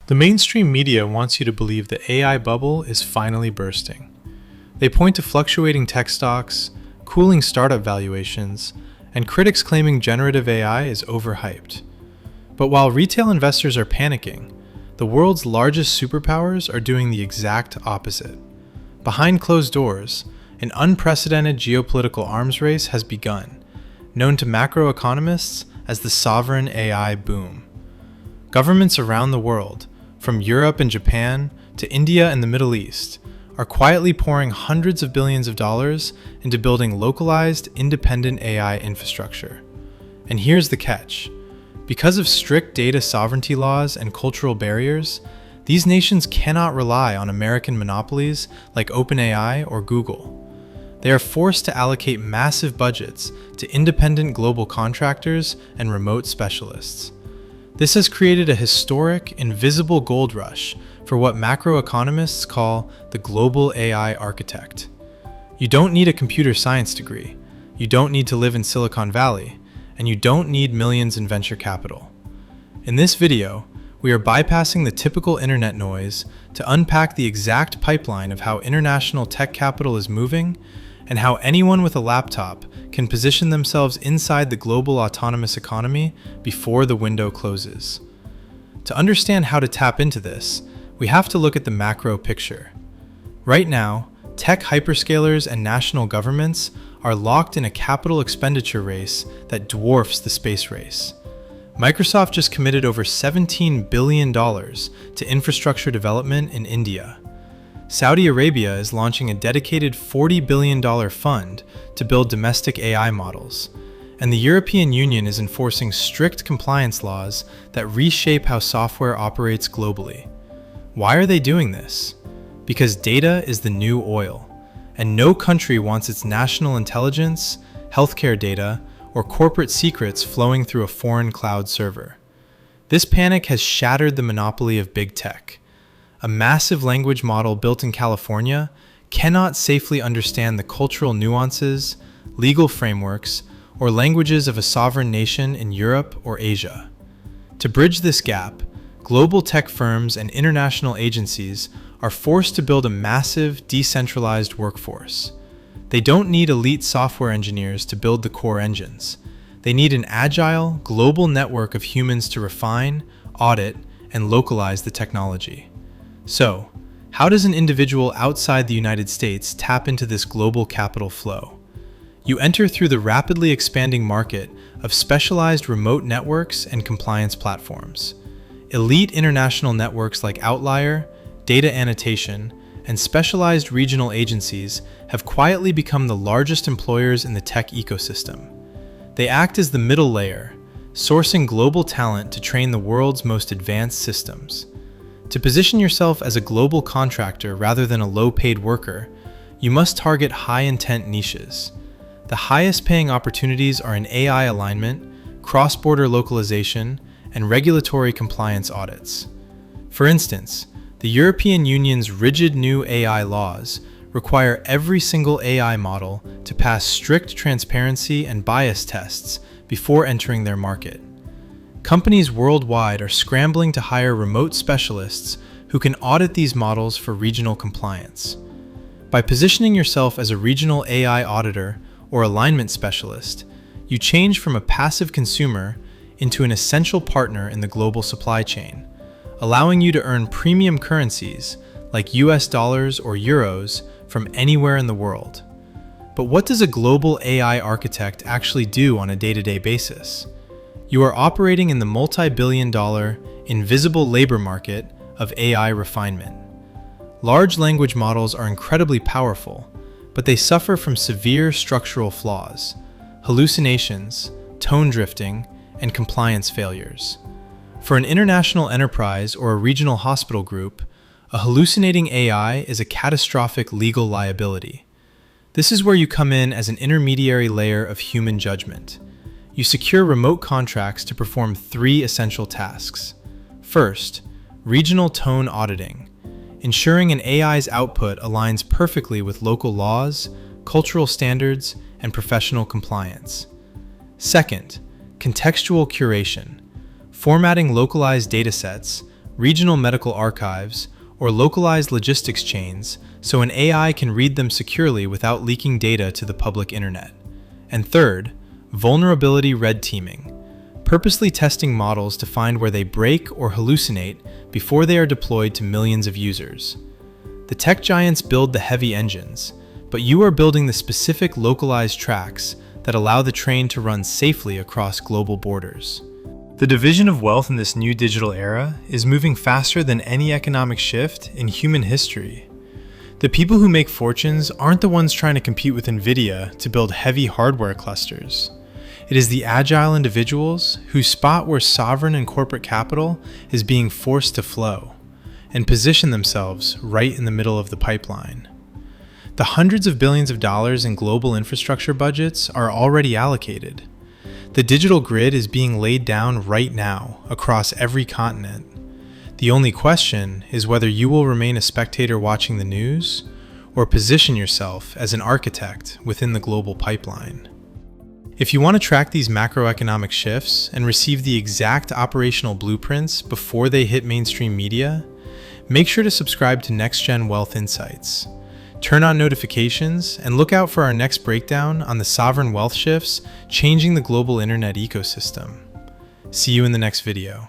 The mainstream media wants you to believe the AI bubble is finally bursting. They point to fluctuating tech stocks, cooling startup valuations, and critics claiming generative AI is overhyped. But while retail investors are panicking, the world's largest superpowers are doing the exact opposite. Behind closed doors, an unprecedented geopolitical arms race has begun, known to macroeconomists as the sovereign AI boom. Governments around the world, from Europe and Japan to India and the Middle East, are quietly pouring hundreds of billions of dollars into building localized, independent AI infrastructure. And here's the catch. Because of strict data sovereignty laws and cultural barriers, these nations cannot rely on American monopolies like OpenAI or Google. They are forced to allocate massive budgets to independent global contractors and remote specialists. This has created a historic, invisible gold rush for what macroeconomists call the global AI architect. You don't need a computer science degree, you don't need to live in Silicon Valley, and you don't need millions in venture capital. In this video, we are bypassing the typical internet noise to unpack the exact pipeline of how international tech capital is moving and how anyone with a laptop can position themselves inside the global autonomous economy before the window closes. To understand how to tap into this, we have to look at the macro picture. Right now, tech hyperscalers and national governments are locked in a capital expenditure race that dwarfs the space race. Microsoft just committed over $17 billion to infrastructure development in India. Saudi Arabia is launching a dedicated $40 billion fund to build domestic AI models, and the European Union is enforcing strict compliance laws that reshape how software operates globally. Why are they doing this? Because data is the new oil, and no country wants its national intelligence, healthcare data, or corporate secrets flowing through a foreign cloud server. This panic has shattered the monopoly of big tech. A massive language model built in California cannot safely understand the cultural nuances, legal frameworks, or languages of a sovereign nation in Europe or Asia. To bridge this gap, global tech firms and international agencies are forced to build a massive, decentralized workforce. They don't need elite software engineers to build the core engines. They need an agile, global network of humans to refine, audit, and localize the technology. So, how does an individual outside the United States tap into this global capital flow? You enter through the rapidly expanding market of specialized remote networks and compliance platforms. Elite international networks like Outlier, Data Annotation, and specialized regional agencies have quietly become the largest employers in the tech ecosystem. They act as the middle layer, sourcing global talent to train the world's most advanced systems. To position yourself as a global contractor rather than a low-paid worker, you must target high-intent niches. The highest-paying opportunities are in AI alignment, cross-border localization, and regulatory compliance audits. For instance, the European Union's rigid new AI laws require every single AI model to pass strict transparency and bias tests before entering their market. Companies worldwide are scrambling to hire remote specialists who can audit these models for regional compliance. By positioning yourself as a regional AI auditor or alignment specialist, you change from a passive consumer into an essential partner in the global supply chain, allowing you to earn premium currencies like US dollars or euros from anywhere in the world. But what does a global AI architect actually do on a day-to-day basis? You are operating in the multi-billion-dollar, invisible labor market of AI refinement. Large language models are incredibly powerful, but they suffer from severe structural flaws, hallucinations, tone drifting, and compliance failures. For an international enterprise or a regional hospital group, a hallucinating AI is a catastrophic legal liability. This is where you come in as an intermediary layer of human judgment. You secure remote contracts to perform 3 essential tasks. First, regional tone auditing, ensuring an AI's output aligns perfectly with local laws, cultural standards, and professional compliance. Second, contextual curation, formatting localized datasets, regional medical archives, or localized logistics chains so an AI can read them securely without leaking data to the public internet. And third, vulnerability red teaming, purposely testing models to find where they break or hallucinate before they are deployed to millions of users. The tech giants build the heavy engines, but you are building the specific localized tracks that allow the train to run safely across global borders. The division of wealth in this new digital era is moving faster than any economic shift in human history. The people who make fortunes aren't the ones trying to compete with NVIDIA to build heavy hardware clusters. It is the agile individuals who spot where sovereign and corporate capital is being forced to flow and position themselves right in the middle of the pipeline. The hundreds of billions of dollars in global infrastructure budgets are already allocated. The digital grid is being laid down right now across every continent. The only question is whether you will remain a spectator watching the news or position yourself as an architect within the global pipeline. If you want to track these macroeconomic shifts and receive the exact operational blueprints before they hit mainstream media, make sure to subscribe to NextGen Wealth Insights. Turn on notifications and look out for our next breakdown on the sovereign wealth shifts changing the global internet ecosystem. See you in the next video.